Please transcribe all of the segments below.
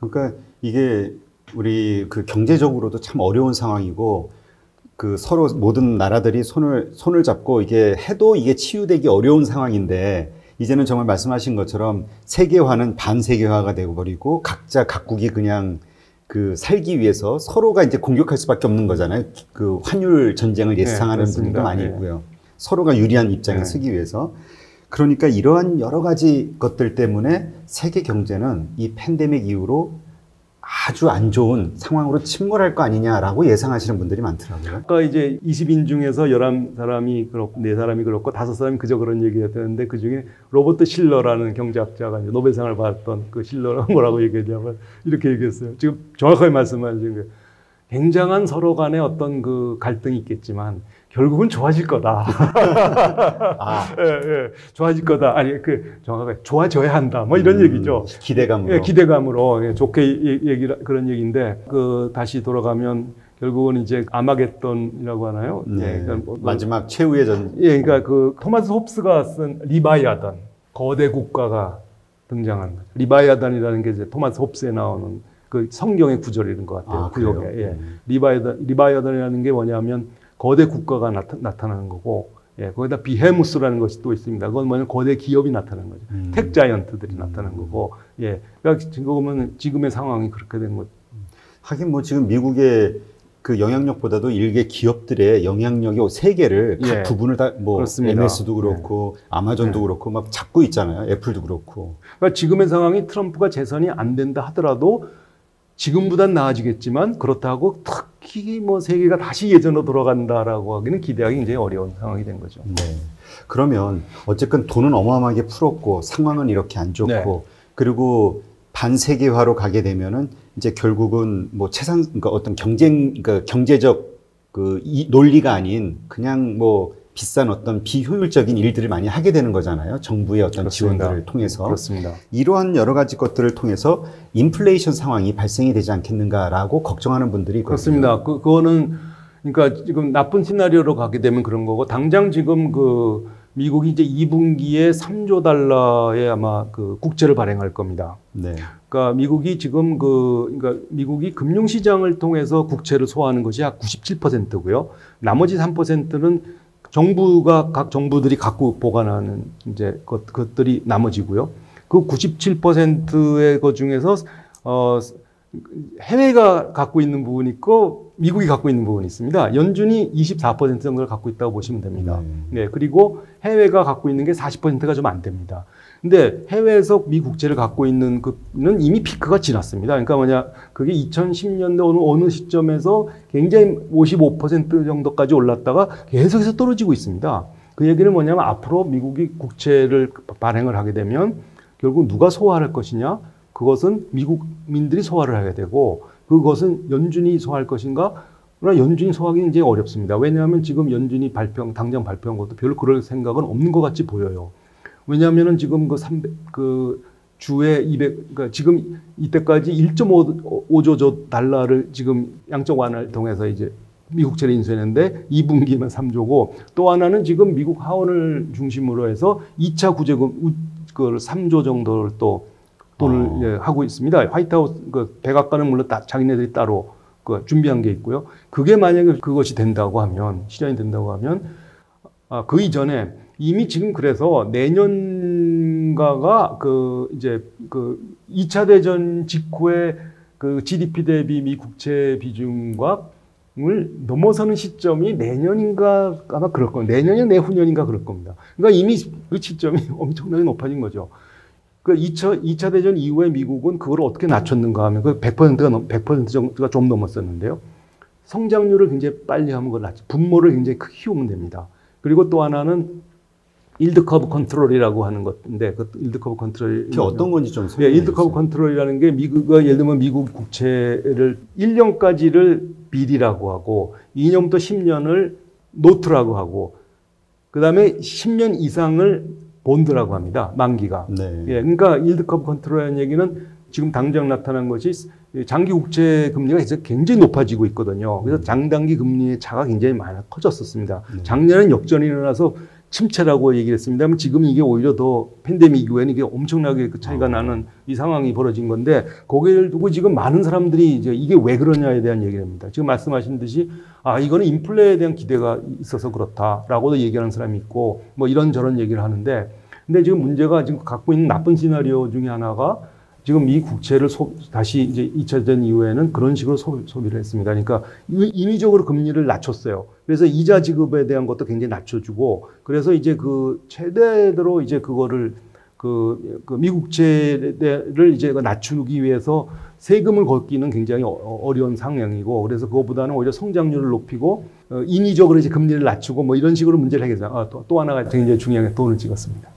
그러니까 이게 우리 그 경제적으로도 참 어려운 상황이고 그 서로 모든 나라들이 손을 잡고 이게 해도 이게 치유되기 어려운 상황인데 이제는 정말 말씀하신 것처럼 세계화는 반세계화가 되고 버리고 각자 각국이 그냥 그 살기 위해서 서로가 이제 공격할 수밖에 없는 거잖아요. 그 환율 전쟁을 예상하는 분들도 많이 있고요. 서로가 유리한 입장에 서기 위해서. 그러니까 이러한 여러 가지 것들 때문에 세계 경제는 이 팬데믹 이후로 아주 안 좋은 상황으로 침몰할 거 아니냐라고 예상하시는 분들이 많더라고요. 아까 이제 20인 중에서 11사람이 그렇고 4사람이 그렇고 5사람이 그저 그런 얘기했는데 그중에 로버트 실러라는 경제학자가 이제 노벨상을 받았던 그 실러가 뭐라고 얘기했냐면 이렇게 얘기했어요. 지금 정확하게 말씀하신 거예요. 굉장한 서로 간의 어떤 그 갈등이 있겠지만 결국은 좋아질 거다. 예, 좋아질 거다. 아니, 정확하게 좋아져야 한다. 뭐 이런 얘기죠. 기대감으로. 예, 기대감으로. 예, 좋게 그런 얘기인데, 다시 돌아가면 결국은 이제 아마겟돈이라고 하나요? 네. 예, 그러니까 마지막 최후의 전. 예, 그러니까 토마스 홉스가 쓴 리바이아단, 거대 국가가 등장하는 거죠. 리바이아단이라는 게 이제 토마스 홉스에 나오는 그 성경의 구절인 것 같아요. 구역에. 예. 리바이아단이라는 게 뭐냐면 거대 국가가 나타나는 거고, 예, 거기다 비헤무스라는 것이 또 있습니다. 그건 뭐냐면 거대 기업이 나타나는 거죠. 텍자이언트들이 나타나는 거고, 예. 그러니까 지금의 상황이 그렇게 된 거죠. 하긴 뭐 지금 미국의 그 영향력보다도 일개 기업들의 영향력이 세계를 각 부분을 다 뭐 MS도 그렇고 아마존도 그렇고 막 잡고 있잖아요. 애플도 그렇고. 그러니까 지금의 상황이 트럼프가 재선이 안 된다 하더라도 지금보단 나아지겠지만 그렇다고 특히 뭐 세계가 다시 예전으로 돌아간다라고 하기는 기대하기 굉장히 어려운 상황이 된 거죠. 네. 그러면 어쨌든 돈은 어마어마하게 풀었고 상황은 이렇게 안 좋고 그리고 반세계화로 가게 되면은 이제 결국은 뭐 그러니까 어떤 그러니까 경제적 논리가 아닌 그냥 뭐 비싼 어떤 비효율적인 일들을 많이 하게 되는 거잖아요. 정부의 어떤 지원들을 통해서. 그렇습니다. 이러한 여러 가지 것들을 통해서 인플레이션 상황이 발생이 되지 않겠는가라고 걱정하는 분들이 있거든요. 그렇습니다. 그거는 그러니까 지금 나쁜 시나리오로 가게 되면 그런 거고 당장 지금 미국이 이제 2분기에 3조 달러의 아마 국채를 발행할 겁니다. 네. 그러니까 미국이 지금 그러니까 미국이 금융시장을 통해서 국채를 소화하는 것이 약 97%고요. 나머지 3%는 각 정부들이 갖고 보관하는 이제 것들이 나머지고요. 그 97%의 것 중에서 해외가 갖고 있는 부분이 있고 미국이 갖고 있는 부분이 있습니다. 연준이 24% 정도를 갖고 있다고 보시면 됩니다. 네, 그리고 해외가 갖고 있는 게 40%가 좀 안 됩니다. 근데 해외에서 미 국채를 갖고 있는 그는 이미 피크가 지났습니다. 그러니까 그게 2010년도 어느 시점에서 굉장히 55% 정도까지 올랐다가 계속해서 떨어지고 있습니다. 그 얘기는 뭐냐면 앞으로 미국이 국채를 발행을 하게 되면 결국 누가 소화할 것이냐? 그것은 미국민들이 소화를 하게 되고 그것은 연준이 소화할 것인가? 그러나 연준이 소화하기는 이제 어렵습니다. 왜냐하면 지금 연준이 당장 발표한 것도 별로 그럴 생각은 없는 것 같이 보여요. 왜냐하면은 지금 주에 그러니까 지금 이때까지 1.5조 달러를 지금 양적 완화를 통해서 이제 미국채를 인수했는데 2분기만 3조고 또 하나는 지금 미국 하원을 중심으로 해서 2차 구제금 3조 정도를 또 돈을 하고 있습니다. 화이트하우스 백악관은 물론 자기네들이 따로 준비한 게 있고요. 그게 만약에 그것이 된다고 하면 실현이 된다고 하면 그 이전에 이미 지금 그래서 내년가가 이제 2차 대전 직후에 GDP 대비 미 국채 비중과 을 넘어서는 시점이 내년인가 아마 그럴 겁니다. 내년이나 내후년인가 그럴 겁니다. 그러니까 이미 그 시점이 엄청나게 높아진 거죠. 2차 대전 이후에 미국은 그걸 어떻게 낮췄는가 하면 100% 정도가 좀 넘었었는데요. 성장률을 굉장히 빨리 하면 그걸 분모를 굉장히 크게 키우면 됩니다. 그리고 또 하나는 일드 커브 컨트롤이라고 하는 것인데 그 일드 커브 컨트롤이 그게 어떤 건지 좀 설명해 주세요. 일드 커브 컨트롤이라는 게 예를 들면 미국 국채를 1년까지를 빌이라고 하고 2년부터 10년을 노트라고 하고 그다음에 10년 이상을 본드라고 합니다. 만기가. 네. 예, 그러니까 일드 커브 컨트롤이라는 얘기는 지금 당장 나타난 것이 장기 국채 금리가 굉장히 높아지고 있거든요. 그래서 장단기 금리의 차가 굉장히 많이 커졌었습니다. 작년엔 역전이 일어나서 침체라고 얘기를 했습니다만 지금 이게 오히려 더 팬데믹 이후에는 이게 엄청나게 그 차이가 나는 이 상황이 벌어진 건데 거기를 두고 지금 많은 사람들이 이제 이게 왜 그러냐에 대한 얘기를 합니다. 지금 말씀하신 듯이 이거는 인플레에 대한 기대가 있어서 그렇다라고도 얘기하는 사람이 있고 뭐 이런저런 얘기를 하는데 근데 지금 문제가 지금 갖고 있는 나쁜 시나리오 중에 하나가 지금 이 국채를 다시 이제 2차 대전 이후에는 그런 식으로 소비를 했습니다. 그러니까 인위적으로 금리를 낮췄어요. 그래서 이자 지급에 대한 것도 굉장히 낮춰주고 그래서 이제 그 최대로 이제 그거를 그 미국채를 이제 낮추기 위해서 세금을 걷기는 굉장히 어려운 상황이고 그래서 그거보다는 오히려 성장률을 높이고 인위적으로 이제 금리를 낮추고 뭐 이런 식으로 문제를 해결해서 또 하나가 굉장히 중요한 게 돈을 찍었습니다.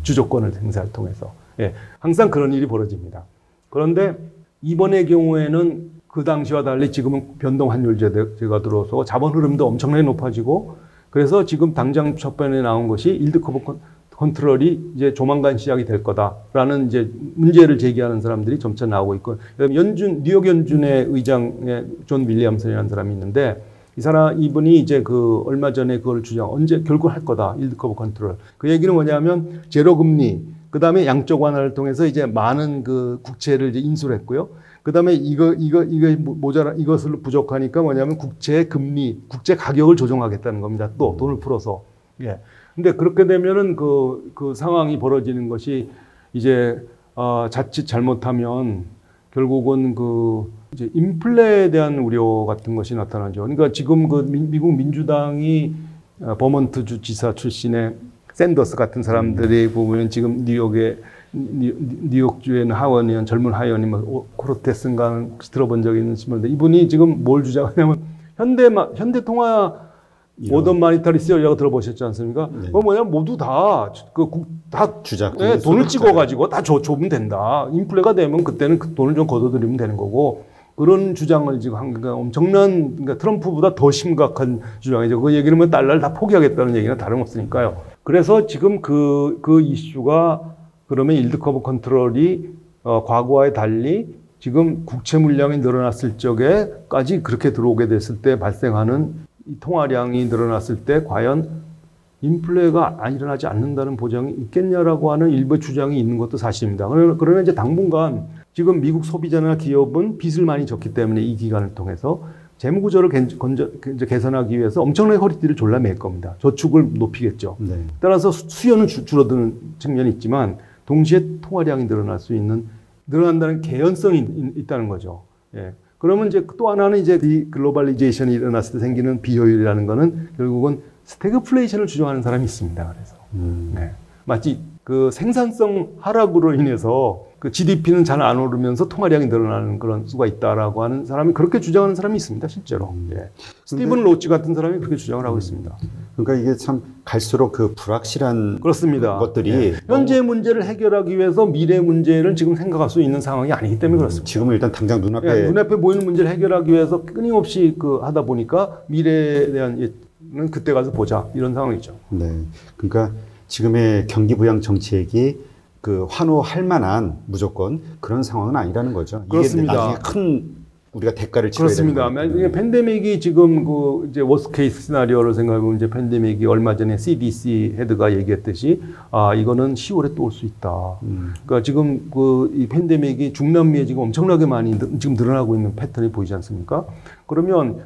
주조건을 행사를 통해서. 예, 항상 그런 일이 벌어집니다. 그런데 이번의 경우에는 그 당시와 달리 지금은 변동 환율제가 들어서 자본 흐름도 엄청나게 높아지고 그래서 지금 당장 첫 번에 나온 것이 일드 커브 컨트롤이 이제 조만간 시작이 될 거다라는 이제 문제를 제기하는 사람들이 점차 나오고 있고 뉴욕 연준의 의장의 존 윌리엄슨이라는 사람이 있는데 이분이 이제 그 얼마 전에 그걸 언제 결국 할 거다 일드 커브 컨트롤 그 얘기는 뭐냐면 제로 금리 그 다음에 양적 완화를 통해서 이제 많은 그 국채를 이제 인수를 했고요. 그 다음에 이것을 부족하니까 뭐냐면 국채 금리, 국채 가격을 조정하겠다는 겁니다. 또 돈을 풀어서. 예. 근데 그렇게 되면은 그 상황이 벌어지는 것이 이제, 자칫 잘못하면 결국은 이제 인플레에 대한 우려 같은 것이 나타나죠. 그러니까 지금 미국 민주당이 버몬트주 지사 출신의 샌더스 같은 사람들이 보면 지금 뉴욕주에는 하원 젊은 하원이 뭐 코르테스인가 들어본 적이 있는 친구인데 이분이 지금 뭘 주장하냐면 현대통화 모던 마니터리 시어리라고 들어보셨지 않습니까? 네. 뭐냐면 모두 다 주작 돈을 찍어가지고 다 줘면 된다. 인플레가 되면 그때는 그 돈을 좀 걷어들이면 되는 거고. 그런 주장을 지금 한 게 엄청난, 그러니까 트럼프보다 더 심각한 주장이죠. 그 얘기는 뭐 달러를 다 포기하겠다는 얘기는 다름없으니까요. 그래서 지금 그 이슈가 그러면 일드 커브 컨트롤이 과거와에 달리 지금 국채 물량이 늘어났을 적에까지 그렇게 들어오게 됐을 때 발생하는 이 통화량이 늘어났을 때 과연 인플레가 일어나지 않는다는 보장이 있겠냐라고 하는 일부 주장이 있는 것도 사실입니다. 그러나 이제 당분간 지금 미국 소비자나 기업은 빚을 많이 졌기 때문에 이 기간을 통해서 재무 구조를 개선하기 위해서 엄청나게 허리띠를 졸라맬 겁니다. 저축을 높이겠죠. 네. 따라서 수요는 줄어드는 측면이 있지만 동시에 통화량이 늘어난다는 개연성이 있다는 거죠. 예. 그러면 이제 또 하나는 이제 이 글로벌리제이션이 일어났을 때 생기는 비효율이라는 거는 결국은 스태그플레이션을 주장하는 사람이 있습니다. 그래서 네. 마치 그 생산성 하락으로 인해서 그 GDP는 잘 안 오르면서 통화량이 늘어나는 그런 수가 있다라고 하는 사람이 그렇게 주장하는 사람이 있습니다. 실제로. 예. 스티븐 로치 같은 사람이 그렇게 주장을 하고 있습니다. 그러니까 이게 참 갈수록 그 불확실한 그렇습니다. 것들이 예. 현재 문제를 해결하기 위해서 미래 문제를 지금 생각할 수 있는 상황이 아니기 때문에 그렇습니다. 지금은 일단 당장 눈앞에 보이는 문제를 해결하기 위해서 끊임없이 하다 보니까 미래에 대한 그때 가서 보자 이런 상황이죠. 네, 그러니까 지금의 경기 부양 정책이 그 환호할 만한 무조건 그런 상황은 아니라는 거죠. 그렇습니다. 이게 나중에 큰 우리가 대가를 치러야 되는 그렇습니다. 만약에 팬데믹이 지금 이제 워스트 케이스 시나리오를 생각해보면 이제 팬데믹이 얼마 전에 CDC 헤드가 얘기했듯이 이거는 10월에 또 올 수 있다. 그러니까 지금 이 팬데믹이 중남미에 지금 엄청나게 많이 지금 늘어나고 있는 패턴이 보이지 않습니까? 그러면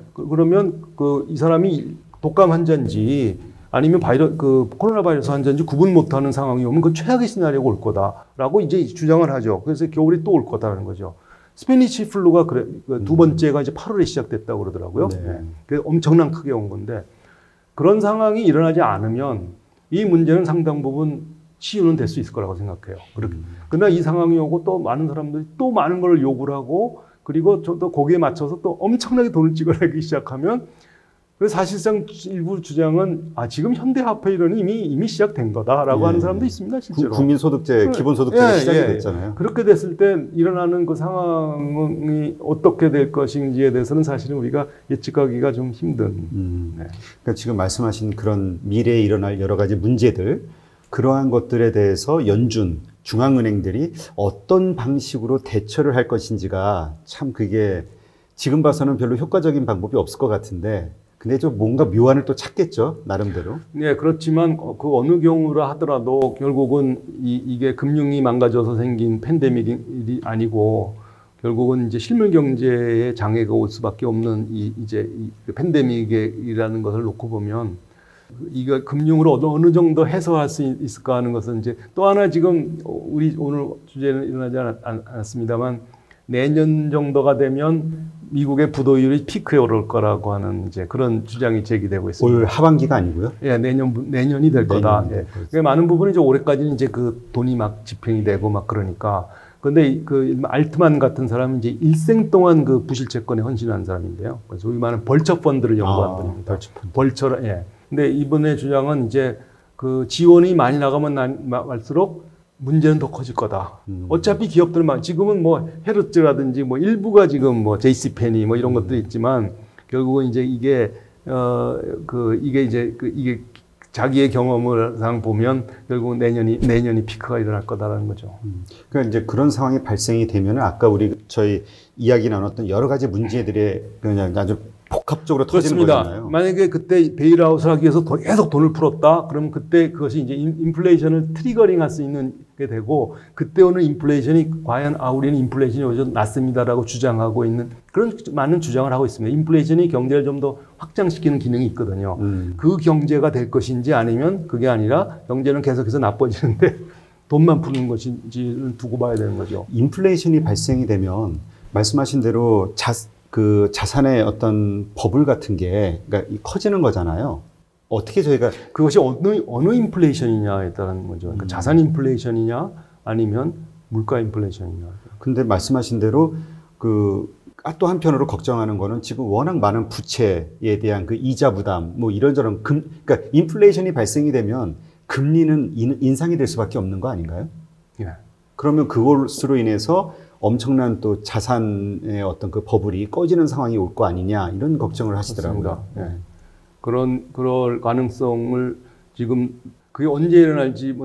이 사람이 독감 환자인지 아니면 코로나 바이러스 환자인지 구분 못하는 상황이 오면 그 최악의 시나리오가 올 거다라고 이제 주장을 하죠. 그래서 겨울에 또 올 거다라는 거죠. 스페니시 플루가 두 번째가 이제 8월에 시작됐다고 그러더라고요. 네. 그래서 엄청난 크게 온 건데 그런 상황이 일어나지 않으면 이 문제는 상당 부분 치유는 될 수 있을 거라고 생각해요. 그러나 이 상황이 오고 또 많은 사람들이 또 많은 걸 요구를 하고 그리고 또 거기에 맞춰서 또 엄청나게 돈을 찍어내기 시작하면 그래서 사실상 일부 주장은 지금 현대화폐 이론이 이미 시작된 거다라고 하는 사람도 있습니다. 실제로. 국민소득제, 기본소득제가 시작이 됐잖아요. 그렇게 됐을 때 일어나는 그 상황이 어떻게 될 것인지에 대해서는 사실은 우리가 예측하기가 좀 힘든. 네. 그러니까 지금 말씀하신 그런 미래에 일어날 여러 가지 문제들, 그러한 것들에 대해서 연준, 중앙은행들이 어떤 방식으로 대처를 할 것인지가 참 그게 지금 봐서는 별로 효과적인 방법이 없을 것 같은데 근데 좀 뭔가 묘안을 또 찾겠죠, 나름대로. 네, 그렇지만 그 어느 경우라 하더라도 결국은 이게 금융이 망가져서 생긴 팬데믹이 아니고 결국은 이제 실물 경제에 장애가 올 수밖에 없는 이제 팬데믹이라는 것을 놓고 보면 이거 금융으로 어느 정도 해소할 수 있을까 하는 것은 이제 또 하나 지금 우리 오늘 주제는 일어나지 않았습니다만 내년 정도가 되면 미국의 부도율이 피크에 오를 거라고 하는 이제 그런 주장이 제기되고 있습니다. 올 하반기가 아니고요? 예, 내년이 될 거다. 예. 그러니까 많은 부분이 이제 올해까지는 이제 그 돈이 막 집행이 되고 막 그러니까. 근데 그 알트만 같은 사람은 이제 일생 동안 그 부실 채권에 헌신한 사람인데요. 그래서 소위 말하는 벌처 펀드를 연구한 분입니다. 벌처라, 예. 근데 이번에 주장은 이제 그 지원이 많이 나가면 갈수록 문제는 더 커질 거다. 어차피 기업들만 지금은 뭐 헤르츠라든지 뭐 일부가 지금 뭐 JC페니 뭐 이런 것도 있지만 결국은 이제 이게 이게 자기의 경험을상 보면 결국 내년이 피크가 일어날 거다라는 거죠. 그러니까 이제 그런 상황이 발생이 되면은 아까 저희 이야기 나눴던 여러 가지 문제들이 그냥 아주 복합적으로 터지는 그렇습니다. 거잖아요. 만약에 그때 베일아웃을 하기 위해서 계속 돈을 풀었다, 그러면 그때 그것이 이제 인플레이션을 트리거링할 수 있는 게 되고 그때 오는 인플레이션이 과연 우리는 인플레이션이 오히려 낮습니다라고 주장하고 있는 그런 많은 주장을 하고 있습니다. 인플레이션이 경제를 좀 더 확장시키는 기능이 있거든요. 그 경제가 될 것인지 아니면 그게 아니라 경제는 계속해서 나빠지는데 돈만 푸는 것인지를 두고 봐야 되는 거죠. 인플레이션이 발생이 되면 말씀하신 대로 자산의 어떤 버블 같은 게 그러니까 커지는 거잖아요. 어떻게 저희가 그것이 어느 인플레이션이냐에 따른 거죠. 그러니까 자산 인플레이션이냐 아니면 물가 인플레이션이냐. 근데 말씀하신 대로 또 한편으로 걱정하는 거는 지금 워낙 많은 부채에 대한 그 이자 부담 뭐 이런저런 그러니까 인플레이션이 발생이 되면 금리는 인상이 될 수밖에 없는 거 아닌가요? 예. 그러면 그것으로 인해서 엄청난 또 자산의 어떤 그 버블이 꺼지는 상황이 올 거 아니냐 이런 걱정을 하시더라고요. 네. 그럴 가능성을 지금 그게 언제 일어날지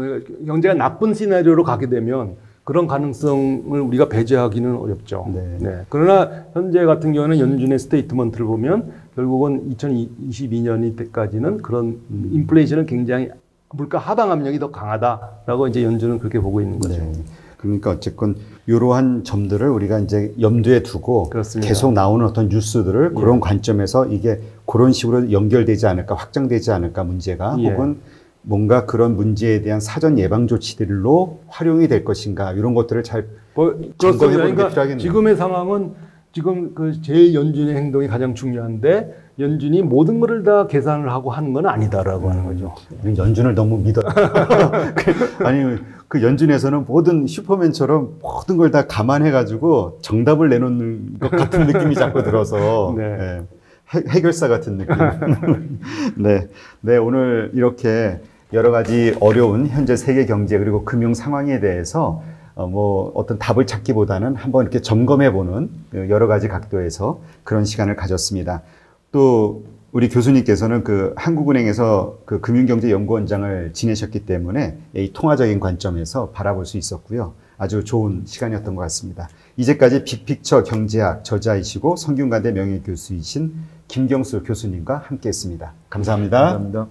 경제가 나쁜 시나리오로 가게 되면 그런 가능성을 우리가 배제하기는 어렵죠. 네. 그러나 현재 같은 경우는 연준의 스테이트먼트를 보면 결국은 2022년이 때까지는 그런 인플레이션은 굉장히 물가 하방 압력이 더 강하다라고 이제 연준은 그렇게 보고 있는 거죠. 네. 그러니까 어쨌건 이러한 점들을 우리가 이제 염두에 두고 그렇습니다. 계속 나오는 어떤 뉴스들을 그런 관점에서 이게 그런 식으로 연결되지 않을까, 확장되지 않을까 문제가 혹은 뭔가 그런 문제에 대한 사전 예방 조치들로 활용이 될 것인가 이런 것들을 잘 점검해 보는 게 필요하겠네요. 지금의 상황은 지금 그 제일 연준의 행동이 가장 중요한데 연준이 모든 것을 다 계산을 하고 하는 건 아니다라고 하는 거죠. 연준을 너무 믿어요. 아니 그 연준에서는 모든 슈퍼맨처럼 모든 걸 다 감안해가지고 정답을 내놓는 것 같은 느낌이 자꾸 들어서 네. 해결사 같은 느낌. 네, 오늘 이렇게 여러 가지 어려운 현재 세계 경제 그리고 금융 상황에 대해서 뭐 어떤 답을 찾기보다는 한번 이렇게 점검해보는 여러 가지 각도에서 그런 시간을 가졌습니다. 또 우리 교수님께서는 그 한국은행에서 그 금융경제연구원장을 지내셨기 때문에 이 통화적인 관점에서 바라볼 수 있었고요. 아주 좋은 시간이었던 것 같습니다. 이제까지 빅픽처 경제학 저자이시고 성균관대 명예교수이신 김경수 교수님과 함께했습니다. 감사합니다. 감사합니다.